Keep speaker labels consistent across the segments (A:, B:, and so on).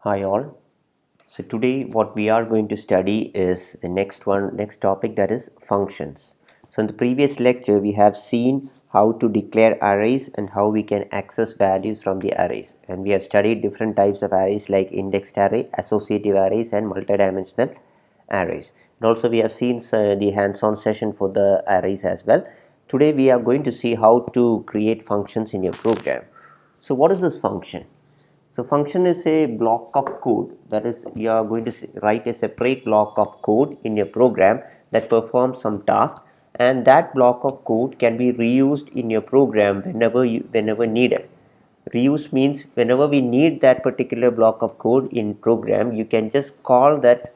A: Hi all. So today what we are going to study is the next topic, that is functions. So in the previous lecture we have seen how to declare arrays and how we can access values from the arrays, and we have studied different types of arrays like indexed array, associative arrays and multidimensional arrays. And also we have seen the hands-on session for the arrays as well. Today we are going to see how to create functions in your program. So what is this function? So function is a block of code, that is you are going to write a separate block of code in your program that performs some task, and that block of code can be reused in your program whenever needed. Reuse means whenever we need that particular block of code in program, you can just call that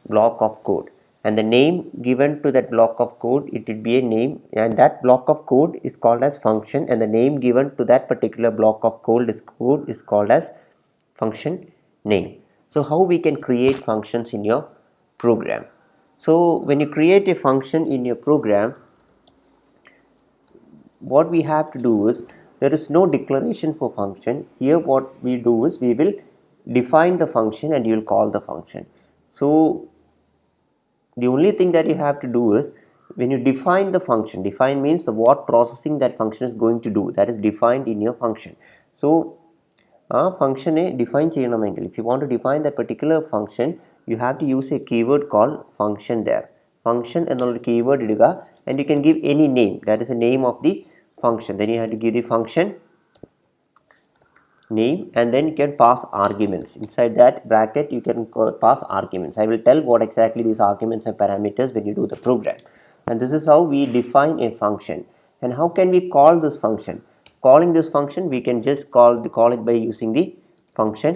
A: block of code, and the name given to that block of code, it will be a name, and that block of code is called as function, and the name given to that particular block of code is called as function name. So how we can create functions in your program? So when you create a function in your program, what we have to do is, there is no declaration for function here. What we do is, we will define the function and you will call the function. So the only thing that you have to do is, when you define the function, define means the what processing that function is going to do, that is defined in your function. So function define ചെയ്യണമെങ്കിൽ, if you want to define that particular function, you have to use a keyword called function there. Function എന്നുള്ള keyword ഇടുക, and you can give any name, that is the name of the function. Then you have to give the function name, and then you can pass arguments. Inside that bracket you can pass arguments. I will tell what exactly these arguments and parameters when you do the program. And this is how we define a function. And how can we call this function? Calling this function, we can just call it by using the function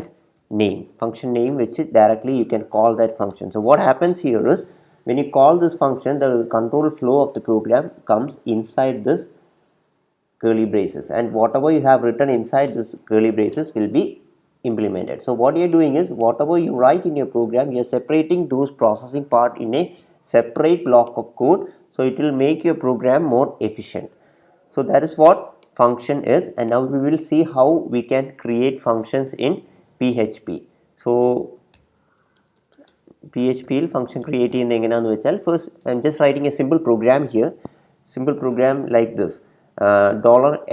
A: name, which is directly you can call that function. So what happens here is, when you call this function, the control flow of the program comes inside this curly braces, and whatever you have written inside this curly braces will be implemented. So what you're doing is, whatever you write in your program, you're separating those processing part in a separate block of code, so it will make your program more efficient. So that is what function is, and now we will see how we can create functions in PHP. So PHP യിൽ function create ചെയ്യുന്നത് എങ്ങനെയാണെന്ന് വെച്ചാൽ, first I'm just writing a simple program here, simple program like this.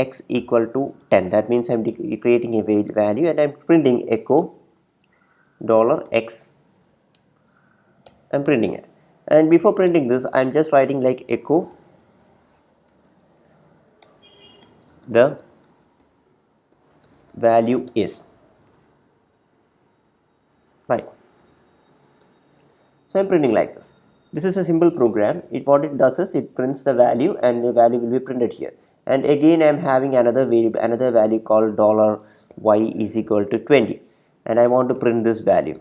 A: $x equal to 10, that means I'm creating a value and I'm printing echo $x. I'm printing it, and before printing this I'm just writing like echo the value is, right? So I'm printing like this. This is a simple program. What it does is, it prints the value and the value will be printed here. And again I'm having another variable, another value called $y is equal to 20, and I want to print this value.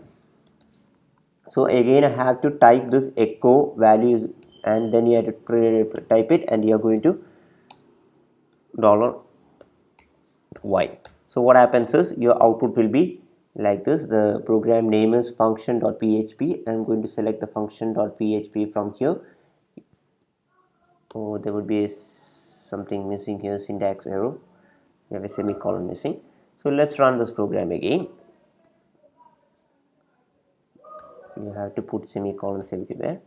A: So again I have to type this echo values, and then you have to type it, and you are going to $y. So what happens is, your output will be like this. The program name is function.php. I'm going to select the function.php from here. Oh, there would be something missing here, syntax error. We have a semicolon missing. So let's run this program again. You have to put semicolons everywhere.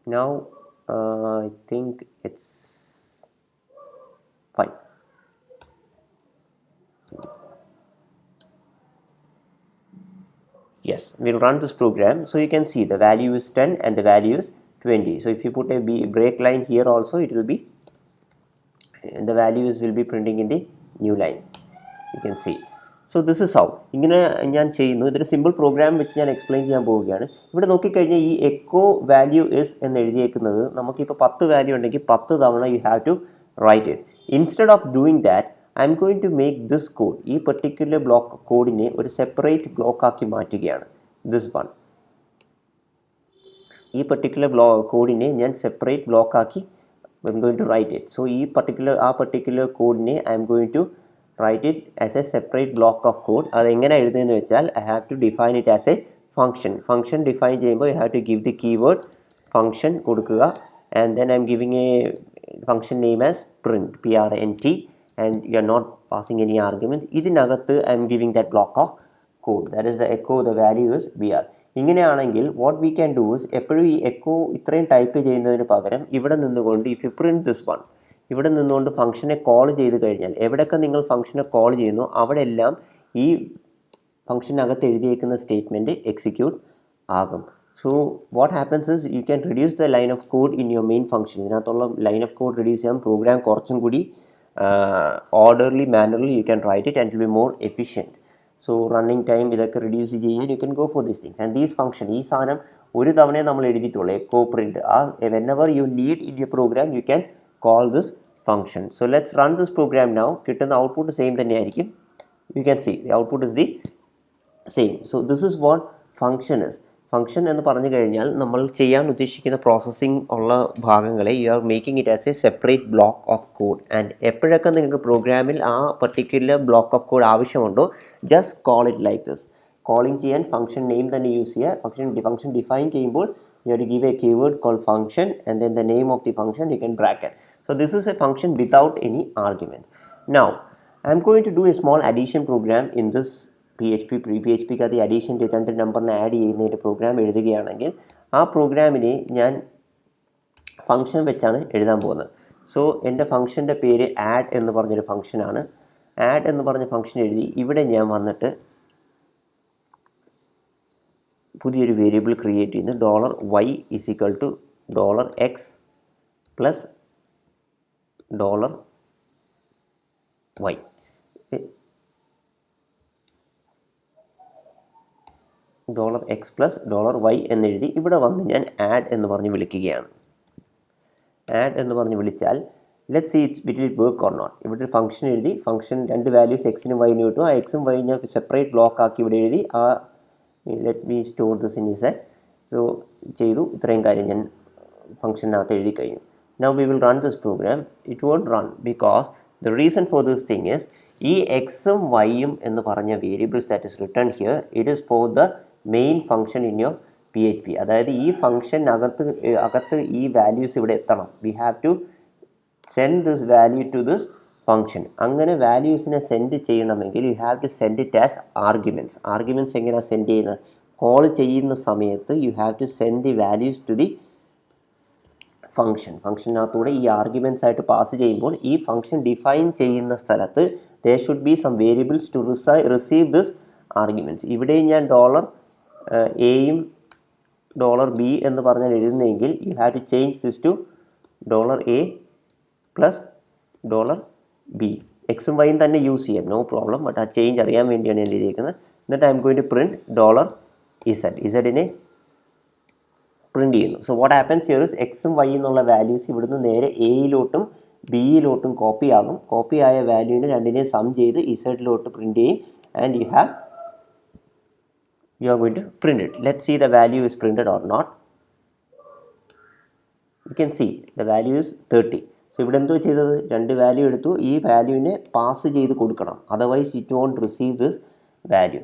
A: Now I think it's fine. Yes, we'll run this program. So you can see the value is 10 and the value is 20. So if you put a break line here also, it will be, the values will be printing in the new line. You can see. So this is how ഇങ്ങനെ ഞാൻ ചെയ്യുന്നു. ഇതൊരു simple programme വെച്ച് ഞാൻ explain ചെയ്യാൻ പോവുകയാണ്. ഇവിടെ നോക്കിക്കഴിഞ്ഞാൽ ഈ എക്കോ വാല്യൂ ഇസ് എന്ന് എഴുതിയേക്കുന്നത്, നമുക്കിപ്പോൾ 10 വാല്യൂ ഉണ്ടെങ്കിൽ 10 തവണ you have to write it. Instead of doing that, I M going to make this code, ഈ പെർട്ടിക്കുലർ ബ്ലോക്ക് കോഡിനെ ഒരു സെപ്പറേറ്റ് ബ്ലോക്കാക്കി മാറ്റുകയാണ്. ദിസ് വൺ, ഈ പെർട്ടിക്കുലർ കോഡിനെ ഞാൻ സെപ്പറേറ്റ് ബ്ലോക്കാക്കി I'm going to write it. So particular code ne I am going to write it as a separate block of code. അത് എങ്ങനെ എഴുതുന്നതെന്ന് വെച്ചാൽ, I have to define it as a function define ചെയ്യുമ്പോൾ you have to give the keyword function കൊടുക്കുക, and then I am giving a function name as print, print, and you are not passing any arguments. ഇതിനകത്ത് I am giving that block of code, that is the echo, the value is br. ഇങ്ങനെയാണെങ്കിൽ what we can do is എപ്പോഴും ഈ echo ഇത്രയും type ചെയ്യുന്നതിന് പകരം ഇവിടെ നിന്നുകൊണ്ട് if you print this one, ഇവിടെ നിന്നുകൊണ്ട് ഫംഗ്ഷനെ കോൾ ചെയ്ത് കഴിഞ്ഞാൽ എവിടെയൊക്കെ നിങ്ങൾ ഫംഗ്ഷനെ കോൾ ചെയ്യുന്നു അവിടെ എല്ലാം ഈ ഫംഗ്ഷനകത്ത് എഴുതിയേക്കുന്ന സ്റ്റേറ്റ്മെൻറ്റ് എക്സിക്യൂട്ട് ആകും. So what happens is you can reduce the line of code in your main function. ഇതിനകത്തുള്ള ലൈൻ ഓഫ് കോഡ് റെഡ്യൂസ് ചെയ്യാം, പ്രോഗ്രാം കുറച്ചും കൂടി orderly മാനർലി you can write it and it will be more efficient. So running time ഇതൊക്കെ reduce ചെയ്യാൻ you can go for these things. And these function, ഈ സാധനം ഒരു തവണയെ നമ്മൾ എഴുതിയിട്ടുള്ളൂ, echo print. whenever you need in your program you can call this function. So let's run this program now. കിട്ടുന്ന output same തന്നെയായിരിക്കും. You can see the output is the same. So this is what function is. Function എന്ന് പറഞ്ഞു കഴിഞ്ഞാൽ നമ്മൾ ചെയ്യാൻ ഉദ്ദേശിക്കുന്ന processing ഉള്ള ഭാഗങ്ങളെ you are making it as a separate block of code. And എപ്പോഴൊക്കെ നിങ്ങൾക്ക് പ്രോഗ്രാമിൽ ആ പർട്ടിക്കുലർ ബ്ലോക്ക് ഓഫ് കോഡ് ആവശ്യമുണ്ടോ just call it like this. Calling ചെയ്യാൻ ഫംഗ്ഷൻ നെയിം തന്നെ യൂസ് ചെയ്യുക. ഫംഗ്ഷൻ ഡിഫൈൻ ചെയ്യുമ്പോൾ you are to give a keyword call function and then the name of the function you can bracket. So this is A function without any argument. Now I M going to do a small addition program in this PHP അത് addition രണ്ട് നമ്പറിനെ add ചെയ്യുന്നതിൻ്റെ programme എഴുതുകയാണെങ്കിൽ ആ പ്രോഗ്രാമിനെ ഞാൻ function വെച്ചാണ് എഴുതാൻ പോകുന്നത്. സോ എൻ്റെ ഫംഗ്ഷൻ്റെ പേര് ആഡ് എന്ന് പറഞ്ഞൊരു ഫംഗ്ഷനാണ്. ആഡ് എന്ന് പറഞ്ഞ ഫംഗ്ഷൻ എഴുതി ഇവിടെ ഞാൻ വന്നിട്ട് പുതിയൊരു വേരിയബിൾ ക്രിയേറ്റ് ചെയ്യുന്നു. $y = $x plus $y. $x plus $y എന്നെഴുതി ഇവിടെ വന്ന് ഞാൻ ആഡ് എന്ന് പറഞ്ഞ് വിളിക്കുകയാണ്. ആഡ് എന്ന് പറഞ്ഞ് വിളിച്ചാൽ let see it will work or not. ഇവിടെ ഒരു ഫംഗ്ഷൻ എഴുതി, ഫംഗ്ഷൻ രണ്ട് വാല്യൂസ് എക്സിനും വൈനും കിട്ടും. ആ എക്സും വൈ ഞാൻ സെപ്പറേറ്റ് ബ്ലോക്ക് ആക്കി ഇവിടെ എഴുതി. Let me store this in is. So ചെയ്തു. ഇത്രയും കാര്യം ഞാൻ ഫംഗ്ഷനകത്ത് എഴുതി കഴിഞ്ഞു. Now we will run this program. It won't run because the reason for this thing is ഈ എക്സും വൈയും എന്ന് പറഞ്ഞ variables that is return here it is for the main function in your PHP. അതായത് ഈ ഫംഗ്ഷനകത്ത് ഈ വാല്യൂസ് ഇവിടെ എത്തണം. We have to send this value to this function. അങ്ങനെ വാല്യൂസിനെ സെൻഡ് ചെയ്യണമെങ്കിൽ you have to send it as arguments. Arguments എങ്ങനെയാണ് സെൻഡ് ചെയ്യുന്നത്? കോൾ ചെയ്യുന്ന സമയത്ത് you have to send the values to the ഫംഗ്ഷനകത്തൂടെ ഈ ആർഗ്യുമെൻറ്റ്സ് ആയിട്ട് പാസ് ചെയ്യുമ്പോൾ ഈ ഫംഗ്ഷൻ ഡിഫൈൻ ചെയ്യുന്ന സ്ഥലത്ത് there should be some variables to receive this arguments. ഇവിടെ ഞാൻ $aയും $b എന്ന് പറഞ്ഞാൽ എഴുതുന്നതെങ്കിൽ you have to change this to $a plus $b. എക്സും വൈയും തന്നെ യൂസ് ചെയ്യാം, നോ പ്രോബ്ലം. ബട്ട് ആ ചേഞ്ച് അറിയാൻ വേണ്ടിയാണ് ഞാൻ എഴുതിയിരിക്കുന്നത്. എന്നിട്ട് I M going to print $z. Print ചെയ്യുന്നു. So what happens here is എക്സും വൈ എന്നുള്ള വാല്യൂസ് ഇവിടുന്ന് നേരെ എയിലോട്ടും ബിയിലോട്ടും കോപ്പി ആകും. കോപ്പി ആയ വാല്യൂവിനെ രണ്ടിനെയും സം ചെയ്ത് ഇസഡിലോട്ട് പ്രിൻറ്റ് ചെയ്യും. And you are going to print it. Let's see the value is printed or not. You can see the value is 30. So ഇവിടെ എന്തോ ചെയ്തത്, രണ്ട് വാല്യൂ എടുത്തു, ഈ വാല്യൂവിനെ പാസ് ചെയ്ത് കൊടുക്കണം. Otherwise it won't receive this value.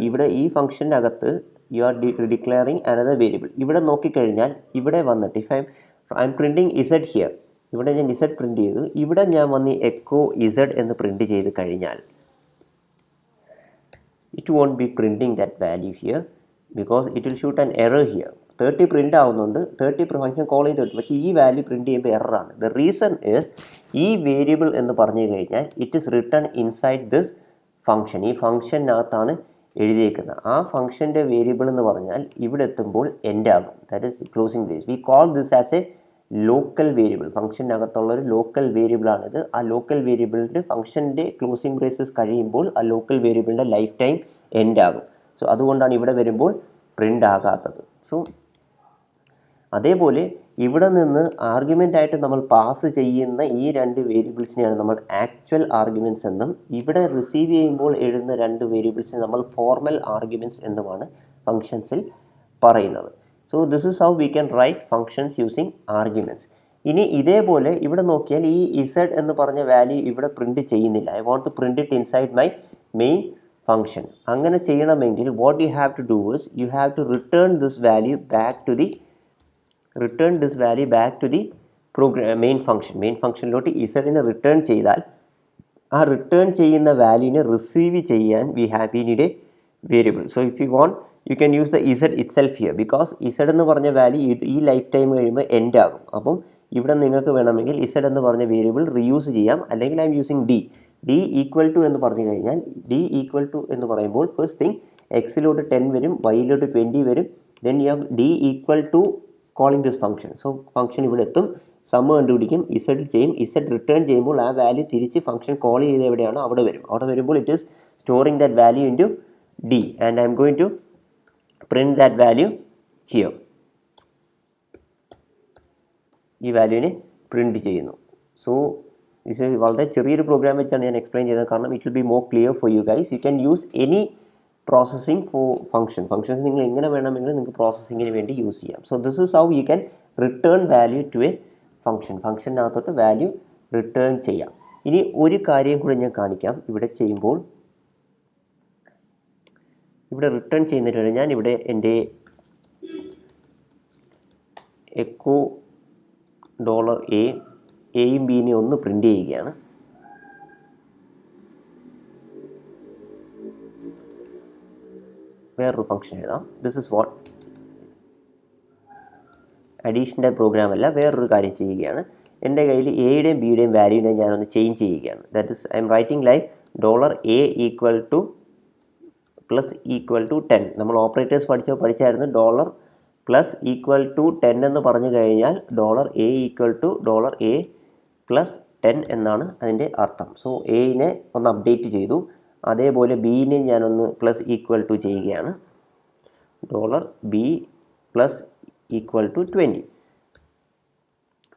A: ഇവിടെ ഈ ഫംഗ്ഷനകത്ത് you are declaring another variable. ഇവിടെ നോക്കിക്കഴിഞ്ഞാൽ ഇവിടെ വന്നിട്ട് I am printing Z here. ഇവിടെ ഞാൻ ഇസഡ് പ്രിൻറ്റ് ചെയ്തു. ഇവിടെ ഞാൻ വന്ന് എക്കോ ഇസഡ് എന്ന് പ്രിൻറ്റ് ചെയ്ത് കഴിഞ്ഞാൽ it won't be printing that value here because it will shoot an error here. 30 print ആവുന്നുണ്ട്, 30 ഫംഗ്ഷൻ കോൾ ചെയ്തിട്ട്, പക്ഷേ ഈ വാല്യൂ പ്രിൻറ്റ് ചെയ്യുമ്പോൾ എററാണ്. ദ റീസൺ ഇസ് ഈ വേരിയബിൾ എന്ന് പറഞ്ഞു കഴിഞ്ഞാൽ it is return inside this function. ഈ ഫംഗ്ഷനകത്താണ് എഴുതിയേക്കുന്നത്. ആ ഫംഗ്ഷൻ്റെ വേരിയബിൾ എന്ന് പറഞ്ഞാൽ ഇവിടെ എത്തുമ്പോൾ എൻഡ് ആകും. That is closing brace. We call this as a local variable. ഫംഗ്ഷനകത്തുള്ളൊരു ലോക്കൽ വേരിയബിളാണിത്. ആ ലോക്കൽ വേരിയബിളിൻ്റെ ഫംഗ്ഷൻ്റെ ക്ലോസിംഗ് ബ്രേസസ് കഴിയുമ്പോൾ ആ ലോക്കൽ വേരിയബിളിൻ്റെ ലൈഫ് ടൈം എൻഡ് ആകും. സോ അതുകൊണ്ടാണ് ഇവിടെ വരുമ്പോൾ പ്രിൻ്റ് ആകാത്തത്. സോ അതേപോലെ ഇവിടെ നിന്ന് ആർഗ്യുമെൻ്റ് ആയിട്ട് നമ്മൾ പാസ് ചെയ്യുന്ന ഈ രണ്ട് വേരിയബിൾസിനെയാണ് നമ്മൾ ആക്ച്വൽ ആർഗ്യുമെൻറ്റ്സ് എന്നും ഇവിടെ റിസീവ് ചെയ്യുമ്പോൾ എഴുതുന്ന രണ്ട് വേരിയബിൾസിനെ നമ്മൾ ഫോർമൽ ആർഗ്യുമെൻറ്റ്സ് എന്നുമാണ് ഫങ്ഷൻസിൽ പറയുന്നത്. So this is how we can write functions using arguments. ഇനി ഇതേപോലെ ഇവിടെ നോക്കിയാൽ ഈ z എന്ന് പറഞ്ഞ വാല്യൂ ഇവിടെ പ്രിൻറ്റ് ചെയ്യുന്നില്ല. I want to print it inside my main function. അങ്ങനെ ചെയ്യണമെങ്കിൽ what you have to do is you have to return this value back to the program main ഫംഗ്ഷനിലോട്ട് ഇസഡിനെ റിട്ടേൺ ചെയ്താൽ ആ റിട്ടേൺ ചെയ്യുന്ന വാല്യൂവിനെ റിസീവ് ചെയ്യാൻ we need a variable. So if you want you can use the Z itself here, because Z എന്ന് പറഞ്ഞ value ഈ ലൈഫ് ടൈം കഴിയുമ്പോൾ എൻഡ് ആകും. അപ്പം ഇവിടെ നിങ്ങൾക്ക് വേണമെങ്കിൽ ഇസഡ് എന്ന് പറഞ്ഞ വേരിയബിൾ റീയൂസ് ചെയ്യാം. അല്ലെങ്കിൽ I'm using D equal to എന്ന് പറഞ്ഞു കഴിഞ്ഞാൽ ഡി ഈക്വൽ ടു എന്ന് പറയുമ്പോൾ ഫസ്റ്റ് തിങ് എക്സിലോട്ട് 10 വരും, വൈയിലോട്ട് 20 വരും. Then you have D equal to calling this function. So function ഇവിടെ എത്തും, സമ്മ് കണ്ടുപിടിക്കും, ഇസഡ് ചെയ്യും, ഇസഡ് റിട്ടേൺ ചെയ്യുമ്പോൾ ആ വാല്യൂ തിരിച്ച് ഫംഗ്ഷൻ കോൾ ചെയ്ത് എവിടെയാണോ അവിടെ വരും. അവിടെ വരുമ്പോൾ it is storing that value into D and I M going to print that value here. ഈ വാല്യൂവിനെ പ്രിൻറ്റ് ചെയ്യുന്നു. സോ ഇത് വളരെ ചെറിയൊരു പ്രോഗ്രാം വെച്ചാണ് ഞാൻ എക്സ്പ്ലെയിൻ ചെയ്തത്, കാരണം it will be more clear for you guys. You can use any processing for functions നിങ്ങൾ എങ്ങനെ വേണമെങ്കിലും നിങ്ങൾക്ക് പ്രോസസ്സിങ്ങിന് വേണ്ടി യൂസ് ചെയ്യാം. So this is how you can return value to a ഫംഗ്ഷനകത്തോട്ട് വാല്യൂ റിട്ടേൺ ചെയ്യാം. ഇനി ഒരു കാര്യം കൂടെ ഞാൻ കാണിക്കാം. ഇവിടെ ചെയ്യുമ്പോൾ ഇവിടെ റിട്ടേൺ ചെയ്യുന്നതിന് ഞാൻ ഇവിടെ എൻ്റെ എക്കോ $എയും ബിനെ ഒന്ന് പ്രിൻ്റ് ചെയ്യുകയാണ്. വേറൊരു ഫംഗ്ഷൻ എഴുതാം. ദിസ് ഇസ് വാട്ട് അഡീഷൻ്റെ പ്രോഗ്രാം അല്ല, വേറൊരു കാര്യം ചെയ്യുകയാണ്. എൻ്റെ കയ്യിൽ എയുടെയും ബിയുടെയും വാല്യൂവിനെ ഞാനൊന്ന് ചേഞ്ച് ചെയ്യുകയാണ്. That is I'm writing like $A equal to plus equal to 10. നമ്മൾ ഓപ്പറേറ്റേഴ്സ് പഠിച്ചായിരുന്നു. ഡോളർ പ്ലസ് ഈക്വൽ ടു 10 എന്ന് പറഞ്ഞു കഴിഞ്ഞാൽ $A equal to $A plus 10 എന്നാണ് അതിൻ്റെ അർത്ഥം. സോ എയിനെ ഒന്ന് അപ്ഡേറ്റ് ചെയ്തു. അതേപോലെ ബിനെ ഞാനൊന്ന് പ്ലസ് ഈക്വൽ ടു ചെയ്യുകയാണ്. $B plus equal to 20,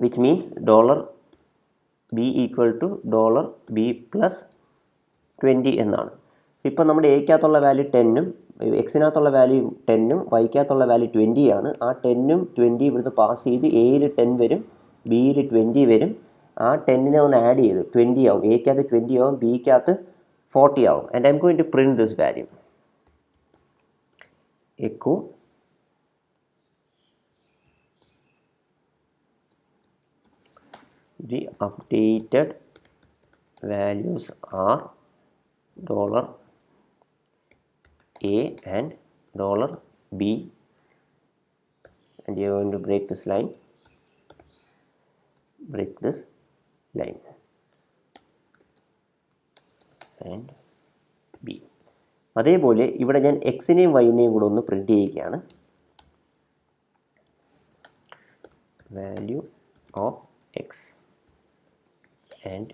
A: which means $B equal to $B plus 20 എന്നാണ്. ഇപ്പോൾ നമ്മുടെ എക്കകത്തുള്ള വാല്യൂ 10ഉം എക്സിനകത്തുള്ള വാല്യൂ 10ഉം വൈക്കകത്തുള്ള വാല്യൂ 20 ആണ്. ആ 10ഉം 20 ഇവിടുന്ന് പാസ് ചെയ്ത് എയിൽ 10 വരും, ബിയിൽ 20 വരും. ആ 10നെ ഒന്ന് ആഡ് ചെയ്ത് 20 ആവും. എക്കകത്ത് 20 ആവും, ബിക്കകത്ത് 40 ആവും. And I M going to print this value echo the updated values are $A and $B, and you are going to break this line and B. അതേപോലെ ഇവിടെ ഞാൻ എക്സിനെയും വൈനെയും കൂടെ ഒന്ന് പ്രിൻറ്റ് ചെയ്യുകയാണ്. Value of x and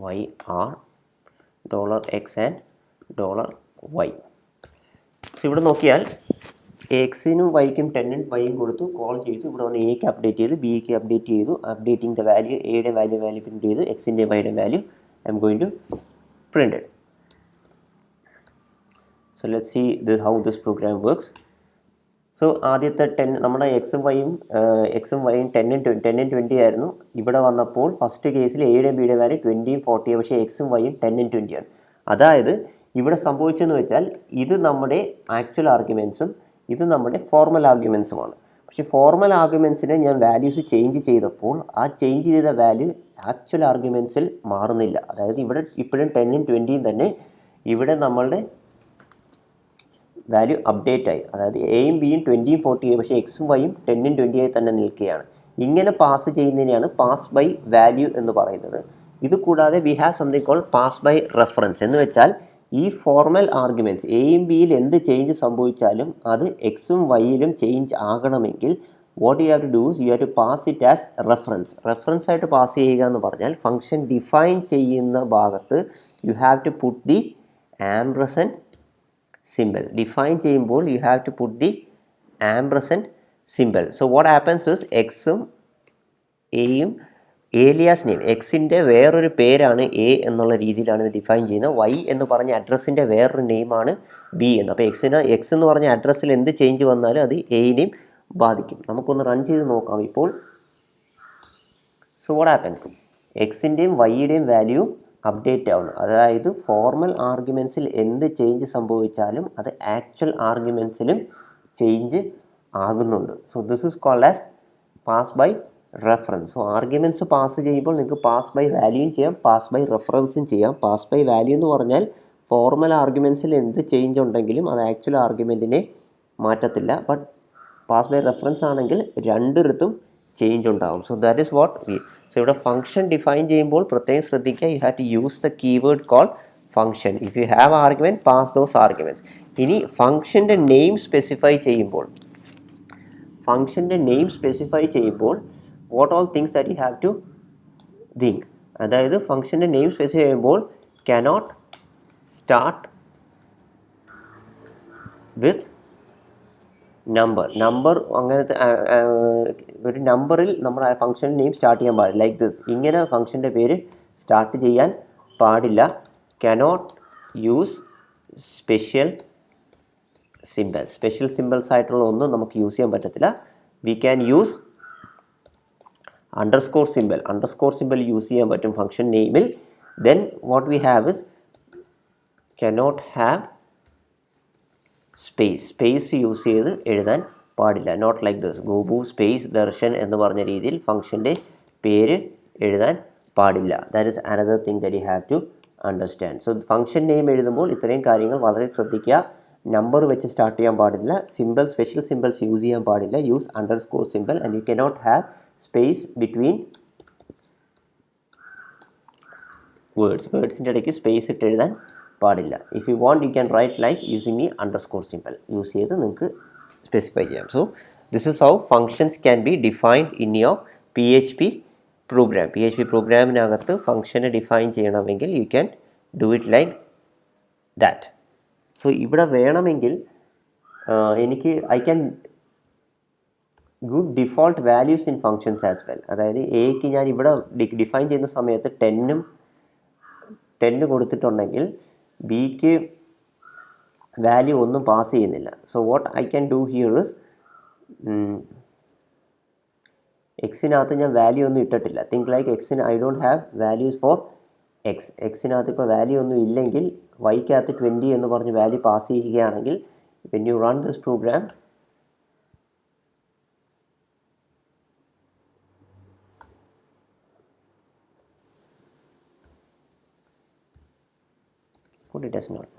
A: y are $X and $Y. So ഇവിടെ നോക്കിയാൽ എക്സിനും വൈക്കും 10ഉം വൈയും കൊടുത്തു, call ചെയ്തു. ഇവിടെ വന്ന് എക്ക് അപ്ഡേറ്റ് ചെയ്തു, ബിക്ക് അപ്ഡേറ്റ് ചെയ്തു. അപ്ഡേറ്റിംഗ് ദ വാല്യൂ, എയുടെ വാല്യൂ പ്രിൻറ്റ് ചെയ്തു, എക്സിൻ്റെ വൈയുടെ value I M going to print it. So let's see how this program works. So ആദ്യത്തെ 10 നമ്മുടെ എക്സും വൈയും 10ഉം 20 ആയിരുന്നു. ഇവിടെ വന്നപ്പോൾ ഫസ്റ്റ് കേസിൽ എയുടെയും ബിയുടെ വാല്യൂ 20ഉം 40, പക്ഷേ എക്സും വൈയും 10ഉം 20 ആണ്. അതായത് ഇവിടെ സംഭവിച്ചതെന്ന് വെച്ചാൽ ഇത് നമ്മുടെ ആക്ച്വൽ ആർഗ്യുമെൻറ്റ്സും ഇത് നമ്മുടെ ഫോർമൽ ആർഗ്യുമെൻറ്റ്സുമാണ്. പക്ഷേ ഫോർമൽ ആർഗ്യുമെൻറ്റ്സിനെ ഞാൻ വാല്യൂസ് ചേഞ്ച് ചെയ്തപ്പോൾ ആ ചേഞ്ച് ചെയ്ത വാല്യൂ ആക്ച്വൽ ആർഗ്യുമെൻറ്റ്സിൽ മാറുന്നില്ല. അതായത് ഇവിടെ ഇപ്പോഴും 10ഉം 20ഉം തന്നെ ഇവിടെ നമ്മളുടെ വാല്യൂ അപ്ഡേറ്റ് ആയി. അതായത് എയും ബിയും 20ഉം 40, പക്ഷേ എക്സും വൈയും 10ഉം 20 തന്നെ നിൽക്കുകയാണ്. ഇങ്ങനെ പാസ് ചെയ്യുന്നതിനെയാണ് പാസ് ബൈ വാല്യൂ എന്ന് പറയുന്നത്. ഇത് കൂടാതെ we have something called pass by reference. എന്ന് വെച്ചാൽ ഈ ഫോർമൽ ആർഗ്യുമെൻറ്റ്സ് എയും ബിയിൽ എന്ത് ചേഞ്ച് സംഭവിച്ചാലും അത് എക്സും വൈയിലും ചേഞ്ച് ആകണമെങ്കിൽ what you have to do you have to pass it as reference ആയിട്ട് പാസ് ചെയ്യുക എന്ന് പറഞ്ഞാൽ ഫംഗ്ഷൻ ഡിഫൈൻ ചെയ്യുന്ന ഭാഗത്ത് you have to put the ampersand symbol. Define ചെയ്യുമ്പോൾ you have to put the ampersand symbol. So what happens is എക്സും എയും Elias name, എക്സിൻ്റെ വേറൊരു പേരാണ് എ എന്നുള്ള രീതിയിലാണ് ഇത് ഡിഫൈൻ ചെയ്യുന്നത്. വൈ എന്ന് പറഞ്ഞ അഡ്രസ്സിൻ്റെ വേറൊരു നെയിമാണ് ബി എന്ന്. അപ്പോൾ എക്സ് എന്ന് പറഞ്ഞ അഡ്രസ്സിൽ എന്ത് ചേഞ്ച് വന്നാലും അത് എയിനെയും ബാധിക്കും. നമുക്കൊന്ന് റൺ ചെയ്ത് നോക്കാം ഇപ്പോൾ. സോ വാട്ട് ഹാപ്പൻസ്, എക്സിൻ്റെയും വൈയുടെയും വാല്യൂ അപ്ഡേറ്റ് ആവുന്നു. അതായത് ഫോർമൽ ആർഗ്യുമെൻറ്റ്സിൽ എന്ത് ചേഞ്ച് സംഭവിച്ചാലും അത് ആക്ച്വൽ ആർഗ്യുമെൻറ്റ്സിലും ചേഞ്ച് ആകുന്നുണ്ട്. So this is called as pass by reference. So arguments pass ചെയ്യുമ്പോൾ നിങ്ങൾക്ക് പാസ് ബൈ വാല്യൂയും ചെയ്യാം, പാസ് ബൈ റെഫറൻസും ചെയ്യാം. പാസ് ബൈ വാല്യൂ എന്ന് പറഞ്ഞാൽ ഫോർമൽ ആർഗ്യുമെൻറ്റ്സിൽ എന്ത് ചേഞ്ച് ഉണ്ടെങ്കിലും അത് ആക്ച്വൽ ആർഗ്യുമെൻറ്റിനെ മാറ്റത്തില്ല. ബട്ട് പാസ് ബൈ റെഫറൻസ് ആണെങ്കിൽ രണ്ടിടത്തും ചേഞ്ച് ഉണ്ടാകും. So that is what we. So ഇവിടെ ഫംഗ്ഷൻ ഡിഫൈൻ ചെയ്യുമ്പോൾ പ്രത്യേകം ശ്രദ്ധിക്കുക, you have to use the keyword call function. If you have argument, pass those arguments. ഇനി ഫംഗ്ഷൻ്റെ നെയിം സ്പെസിഫൈ ചെയ്യുമ്പോൾ what all things that you have to think. അതായത് ഫംഗ്ഷൻ്റെ name specify ചെയ്യുമ്പോൾ cannot start with നമ്പർ അങ്ങനത്തെ ഒരു നമ്പറിൽ നമ്മൾ ആ ഫംഗ്ഷൻ നെയിം സ്റ്റാർട്ട് ചെയ്യാൻ പാടില്ല. ലൈക്ക് ദിസ്, ഇങ്ങനെ ഫംഗ്ഷൻ്റെ പേര് സ്റ്റാർട്ട് ചെയ്യാൻ പാടില്ല. cannot യൂസ് സ്പെഷ്യൽ സിമ്പിൾസ് ആയിട്ടുള്ള ഒന്നും നമുക്ക് യൂസ് ചെയ്യാൻ പറ്റത്തില്ല. We can use underscore symbol use ചെയ്യാൻ പറ്റും ഫംഗ്ഷൻ നെയിമിൽ. Then what we have is cannot have space use ചെയ്ത് എഴുതാൻ പാടില്ല. Not like this, Gopu space Darshan എന്ന് പറഞ്ഞ രീതിയിൽ ഫംഗ്ഷൻ്റെ പേര് എഴുതാൻ പാടില്ല. That is another thing that you have to understand. So function name എഴുതുമ്പോൾ ഇത്രയും കാര്യങ്ങൾ വളരെ ശ്രദ്ധിക്കുക. നമ്പർ വെച്ച് സ്റ്റാർട്ട് ചെയ്യാൻ പാടില്ല, സ്പെഷ്യൽ സിമ്പിൾസ് യൂസ് ചെയ്യാൻ പാടില്ല, use underscore symbol, and you cannot have space between വേർഡ്സിൻ്റെ ഇടയ്ക്ക് സ്പേസ് ഇട്ട് എഴുതാൻ പാടില്ല. If you want you can write like using the underscore symbol use ചെയ്ത് നിങ്ങൾക്ക് സ്പെസിഫൈ ചെയ്യാം. So this is how functions can be defined in your PHP program. PHP പ്രോഗ്രാമിനകത്ത് ഫംഗ്ഷനെ ഡിഫൈൻ ചെയ്യണമെങ്കിൽ you can do it like that. So ഇവിടെ വേണമെങ്കിൽ I can good default values in functions as well. അതായത് എക്ക് ഞാൻ ഇവിടെ ഡിഫൈൻ ചെയ്യുന്ന സമയത്ത് 10 കൊടുത്തിട്ടുണ്ടെങ്കിൽ ബിക്ക് വാല്യൂ ഒന്നും പാസ് ചെയ്യുന്നില്ല. So what I can do here is, എക്സിനകത്ത് ഞാൻ വാല്യൂ ഒന്നും ഇട്ടിട്ടില്ല. തിങ്ക് ലൈക്ക് എക്സിന് I don't have values for എക്സിനകത്ത് ഇപ്പോൾ വാല്യൂ ഒന്നും ഇല്ലെങ്കിൽ വൈക്കകത്ത് 20 എന്ന് പറഞ്ഞ് വാല്യൂ പാസ് ചെയ്യുകയാണെങ്കിൽ when you run this program it does not,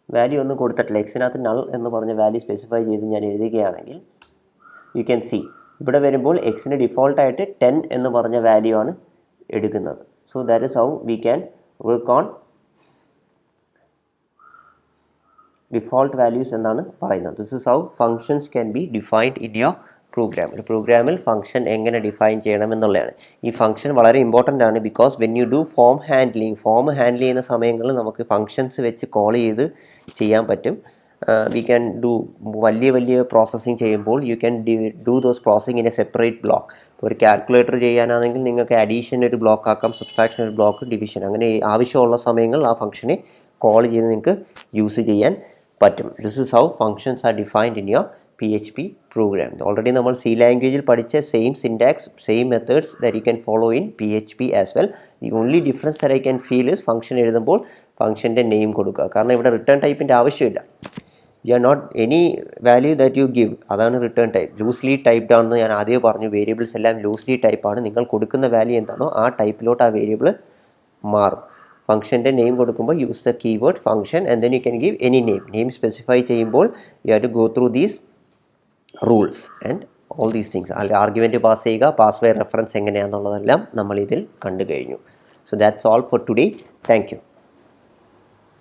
A: value ഒന്നും കൊടുത്തിട്ടില്ല, എക്സിനകത്ത് നൾ എന്ന് പറഞ്ഞ വാല്യൂ സ്പെസിഫൈ ചെയ്ത് ഞാൻ എഴുതുകയാണെങ്കിൽ യു ക്യാൻ സി ഇവിടെ വരുമ്പോൾ എക്സിന് ഡിഫോൾട്ടായിട്ട് 10 എന്ന് പറഞ്ഞ വാല്യൂ ആണ് എടുക്കുന്നത്. So that is how we can work on default values എന്നാണ് പറയുന്നത്. This is how functions can be defined in your program. ഒരു പ്രോഗ്രാമിൽ ഫംഗ്ഷൻ എങ്ങനെ ഡിഫൈൻ ചെയ്യണമെന്നുള്ളതാണ്. ഈ ഫംഗ്ഷൻ വളരെ ഇമ്പോർട്ടൻ്റ് ആണ്, because when you do form handle ചെയ്യുന്ന സമയങ്ങളിൽ നമുക്ക് ഫങ്ഷൻസ് വെച്ച് കോൾ ചെയ്ത് ചെയ്യാൻ പറ്റും. വി ക്യാൻ ഡു വലിയ പ്രോസസ്സിങ് ചെയ്യുമ്പോൾ U can do those processing in A separate block. ഒരു കാൽക്കുലേറ്റർ ചെയ്യാനാണെങ്കിൽ നിങ്ങൾക്ക് അഡീഷൻ ഒരു ബ്ലോക്ക് ആക്കാം, സബ്സ്ട്രാക്ഷൻ ഒരു ബ്ലോക്ക്, ഡിവിഷൻ, അങ്ങനെ ആവശ്യമുള്ള സമയങ്ങളിൽ ആ ഫംഗ്ഷനെ കോൾ ചെയ്ത് നിങ്ങൾക്ക് യൂസ് ചെയ്യാൻ പറ്റും. This is how functions are defined in your PHP program. Already നമ്മൾ C ലാംഗ്വേജിൽ പഠിച്ച same syntax, same methods that you can follow in PHP as well. The only difference that I can feel is function എഴുതുമ്പോൾ ഫംഗ്ഷൻ്റെ name കൊടുക്കുക. കാരണം ഇവിടെ return ടൈപ്പിൻ്റെ ആവശ്യമില്ല. You are not any value that you give, അതാണ് return type. Loosely typed ആണെന്ന് ഞാൻ ആദ്യം പറഞ്ഞു. വേരിയബിൾസ് എല്ലാം ലൂസ്ലി ടൈപ്പാണ്. നിങ്ങൾ കൊടുക്കുന്ന വാല്യൂ എന്താണോ ആ ടൈപ്പിലോട്ട് ആ വേരിയബിൾ മാറും. ഫംഗ്ഷൻ്റെ നെയിം കൊടുക്കുമ്പോൾ use the keyword function and then you can give any name specify ചെയ്യുമ്പോൾ you have to go through these rules and all these things. അല്ലെങ്കിൽ ആർഗ്യുമെൻറ്റ് പാസ് ചെയ്യുക, പാസ് ബൈ റെഫറൻസ് എങ്ങനെയാണെന്നുള്ളതെല്ലാം നമ്മൾ ഇതിൽ കണ്ടു കഴിഞ്ഞു. So that's all for today. Thank U.